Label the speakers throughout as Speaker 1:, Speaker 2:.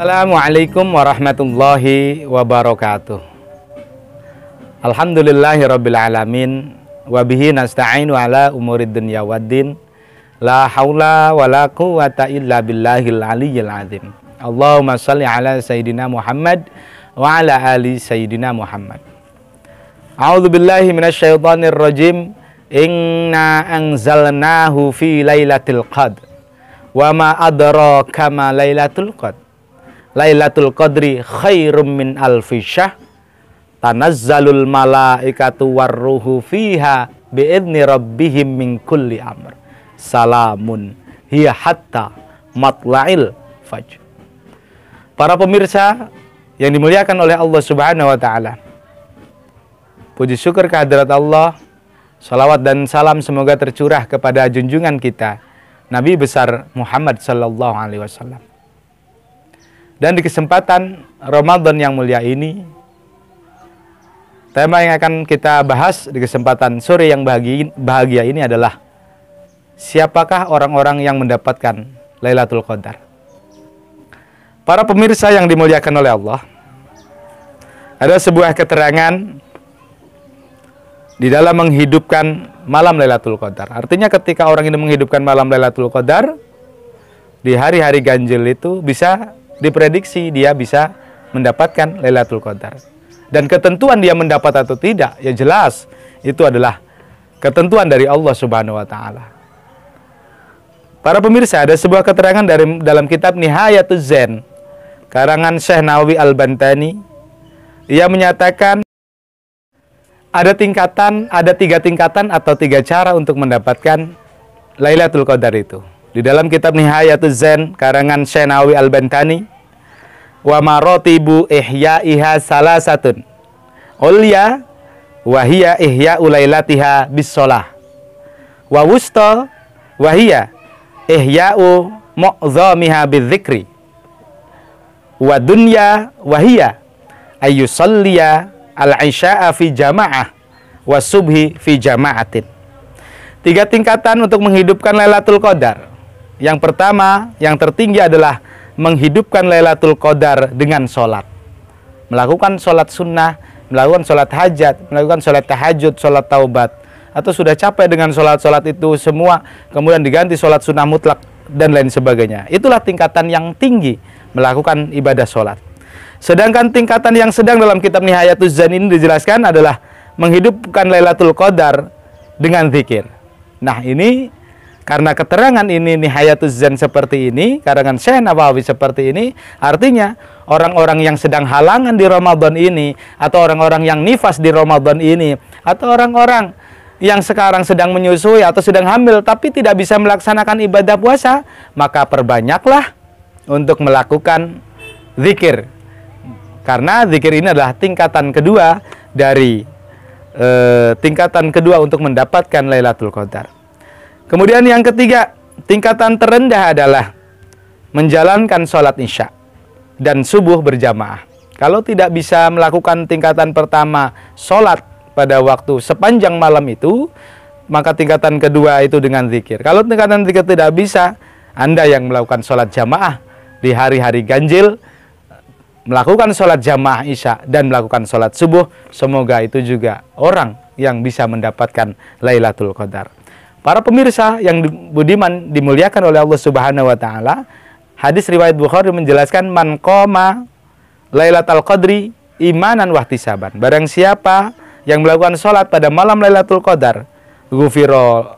Speaker 1: Assalamualaikum warahmatullahi wabarakatuh. Alhamdulillahirabbil alamin wa bihi nasta'inu ala umurid dunya waddin. La haula wala quwata illa billahil aliyyil azim. Allahumma shalli ala sayyidina Muhammad wa ala ali sayyidina Muhammad. A'udzu billahi minasyaitonir rajim. Inna anzalnahu fi lailatul qadr. Wa ma adraka ma lailatul qadr. Lailatul qadri khairum min alfi syahr. Tanazzalul malaikatu warruhu fiha biidzni rabbihim min kulli amr. Salamun hiya hatta matla'il fajr. Para pemirsa yang dimuliakan oleh Allah Subhanahu wa taala. Puji syukur kehadirat Allah. Salawat dan salam semoga tercurah kepada junjungan kita Nabi besar Muhammad sallallahu alaihi wasallam. Dan di kesempatan Ramadan yang mulia ini, tema yang akan kita bahas di kesempatan sore yang bahagia ini adalah siapakah orang-orang yang mendapatkan Lailatul Qadar. Para pemirsa yang dimuliakan oleh Allah, ada sebuah keterangan di dalam menghidupkan malam Lailatul Qadar. Artinya ketika orang ini menghidupkan malam Lailatul Qadar, di hari-hari ganjil itu bisa diprediksi dia bisa mendapatkan Lailatul Qadar. Dan ketentuan dia mendapat atau tidak, ya jelas itu adalah ketentuan dari Allah Subhanahu wa taala. Para pemirsa, ada sebuah keterangan dalam kitab Nihayatuz Zen karangan Syekh Nawawi Al-Bantani. Ia menyatakan ada tiga tingkatan atau tiga cara untuk mendapatkan Lailatul Qadar itu. Di dalam kitab Nihayatuz Zen karangan Syekh Nawawi Al-Bantani, wa maratibu ihya'iha salasatun ulya wa hiya ihya'u lailatiha bis-shalah wa wusta wa hiya ihya'u mu'dhamiha bidzikri wa dunya wa hiya ayyusalliya al-isya'a fi jama'ah wa subhi fi jama'atin. Tiga tingkatan untuk menghidupkan Lailatul Qadar. Yang pertama, yang tertinggi adalah menghidupkan Lailatul Qadar dengan sholat. Melakukan sholat sunnah, melakukan sholat hajat, melakukan sholat tahajud, sholat taubat. Atau sudah capek dengan sholat-sholat itu semua, kemudian diganti sholat sunnah mutlak, dan lain sebagainya. Itulah tingkatan yang tinggi, melakukan ibadah sholat. Sedangkan tingkatan yang sedang dalam kitab Nihayatuz Zen ini dijelaskan adalah menghidupkan Lailatul Qadar dengan zikir. Nah ini, karena keterangan ini Nihayatuz Zen seperti ini, karangan Syekh Nawawi seperti ini, artinya orang-orang yang sedang halangan di Ramadan ini, atau orang-orang yang nifas di Ramadan ini, atau orang-orang yang sekarang sedang menyusui atau sedang hamil tapi tidak bisa melaksanakan ibadah puasa, maka perbanyaklah untuk melakukan zikir. Karena zikir ini adalah tingkatan kedua dari tingkatan kedua untuk mendapatkan Lailatul Qadar. Kemudian yang ketiga, tingkatan terendah adalah menjalankan sholat isya dan subuh berjamaah. Kalau tidak bisa melakukan tingkatan pertama, sholat pada waktu sepanjang malam itu, maka tingkatan kedua itu dengan zikir. Kalau tingkatan zikir tidak bisa, Anda yang melakukan sholat jamaah di hari-hari ganjil, melakukan sholat jamaah isya dan melakukan sholat subuh, semoga itu juga orang yang bisa mendapatkan Lailatul Qadar. Para pemirsa yang budiman dimuliakan oleh Allah Subhanahu wa taala, hadis riwayat Bukhari menjelaskan man qoma Lailatul Qadri imanan wahtisaban. Barang siapa yang melakukan sholat pada malam Lailatul Qadar, ghufira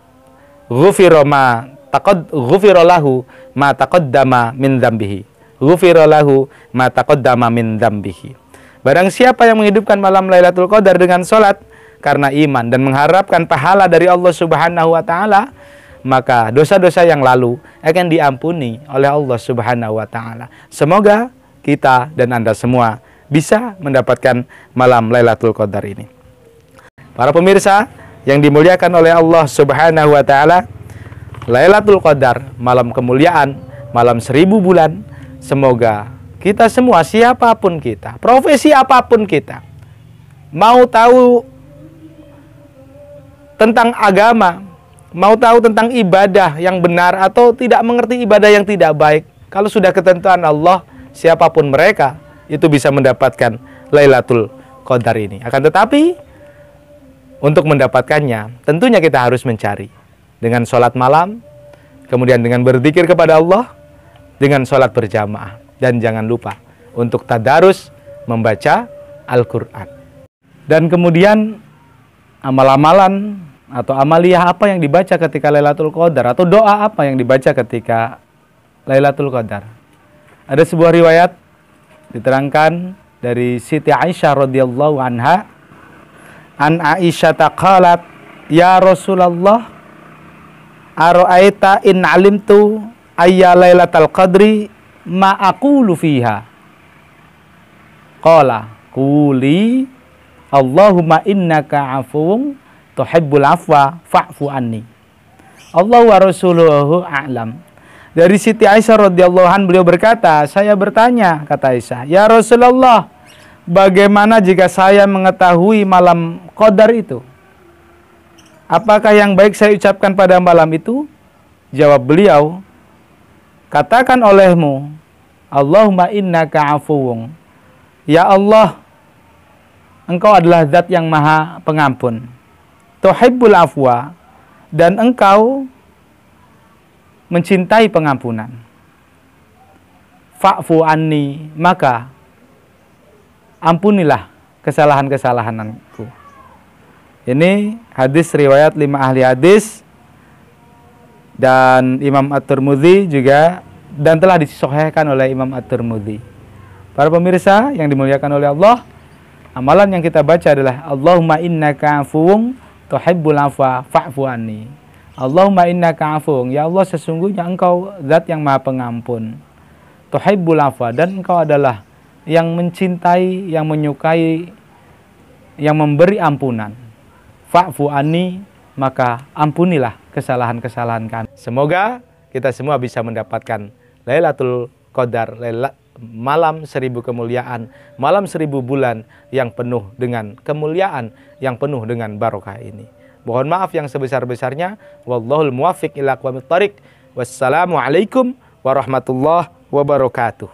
Speaker 1: lahu ma taqaddama min dzambihi. Ghufira lahu ma taqaddama min dzambihi. Barang siapa yang menghidupkan malam Lailatul Qadar dengan sholat karena iman dan mengharapkan pahala dari Allah Subhanahu wa taala, maka dosa-dosa yang lalu akan diampuni oleh Allah Subhanahu wa taala. Semoga kita dan Anda semua bisa mendapatkan malam Lailatul Qadar ini. Para pemirsa yang dimuliakan oleh Allah Subhanahu wa taala, Lailatul Qadar, malam kemuliaan, malam 1000 bulan. Semoga kita semua, siapapun kita, profesi apapun kita, mau tahu tentang agama, mau tahu tentang ibadah yang benar atau tidak mengerti ibadah yang tidak baik, kalau sudah ketentuan Allah, siapapun mereka itu bisa mendapatkan Lailatul Qadar ini. Akan tetapi untuk mendapatkannya tentunya kita harus mencari dengan sholat malam, kemudian dengan berzikir kepada Allah, dengan sholat berjamaah, dan jangan lupa untuk tadarus membaca Al-Quran. Dan kemudian amal-amalan atau amaliyah apa yang dibaca ketika Lailatul Qadar, atau doa apa yang dibaca ketika Lailatul Qadar. Ada sebuah riwayat diterangkan dari Siti Aisyah radhiyallahu anha, an Aisyah qalat, ya Rasulullah, ara'aita in alimtu ayya Lailatul Qadri ma aqulu fiha. Qala quli Allahumma innaka afuwun tuhibbul afwa fa'fu anni. Allah wa rasuluhu a'lam. Dari Siti Aisyah radhiyallahu anha, beliau berkata, saya bertanya, kata Aisyah, ya Rasulullah, bagaimana jika saya mengetahui malam Qadar itu? Apakah yang baik saya ucapkan pada malam itu? Jawab beliau, katakan olehmu, Allahumma innaka afuwun. Ya Allah, Engkau adalah zat yang maha pengampun. Tuhibbul afwa, dan Engkau mencintai pengampunan. Fa'fu anni, maka ampunilah kesalahan-kesalahanku. Ini hadis riwayat 5 ahli hadis dan Imam At-Tirmidzi juga, dan telah disahihkan oleh Imam At-Tirmidzi. Para pemirsa yang dimuliakan oleh Allah, amalan yang kita baca adalah Allahumma innaka afuwun tuhibbul afwa fa'fu anni. Allahumma innaka afuwun, ya Allah sesungguhnya Engkau zat yang maha pengampun. Tuhibbul afwa, dan Engkau adalah yang mencintai, yang menyukai, yang memberi ampunan. Fa'fu anni, maka ampunilah kesalahan-kesalahan kami. Semoga kita semua bisa mendapatkan Lailatul Qadar, malam 1000 kemuliaan, malam 1000 bulan yang penuh dengan kemuliaan, yang penuh dengan barokah ini. Mohon maaf yang sebesar-besarnya. Wallahul muwaffiq ila aqwamit thariq. Wassalamualaikum warahmatullahi wabarakatuh.